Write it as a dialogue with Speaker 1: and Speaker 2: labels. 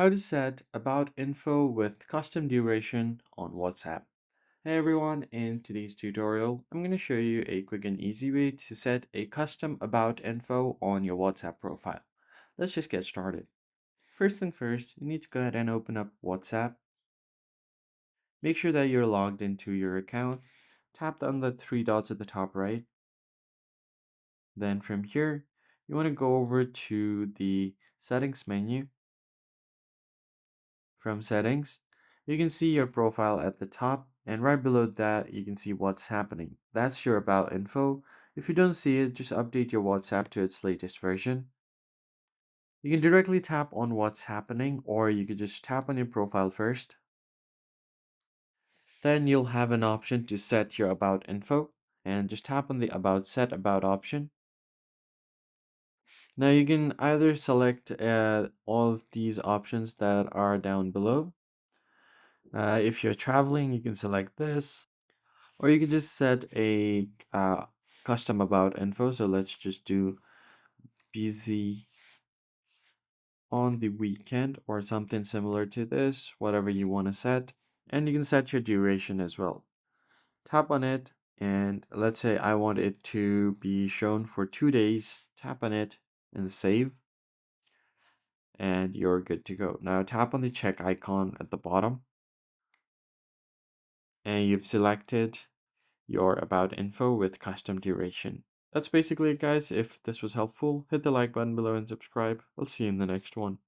Speaker 1: How to set about info with custom duration on WhatsApp. Hey everyone, in today's tutorial, I'm going to show you a quick and easy way to set a custom about info on your WhatsApp profile. Let's just get started. First thing first, you need to go ahead and open up WhatsApp. Make sure that you're logged into your account. Tap on the three dots at the top right. Then from here, you want to go over to the settings menu. From settings, you can see your profile at the top, and right below that, you can see what's happening. That's your about info. If you don't see it, just update your WhatsApp to its latest version. You can directly tap on what's happening, or you could just tap on your profile first. Then you'll have an option to set your about info, and just tap on the about set about option. Now you can either select all of these options that are down below. If you're traveling, you can select this. Or you can just set a custom about info. So let's just do busy on the weekend or something similar to this, whatever you want to set. And you can set your duration as well. Tap on it, and let's say I want it to be shown for 2 days. Tap on it and save, and you're good to go. Now tap on the check icon at the bottom, and you've selected your about info with custom duration. That's basically it, guys. If this was helpful, hit the like button below and subscribe. I'll see you in the next one.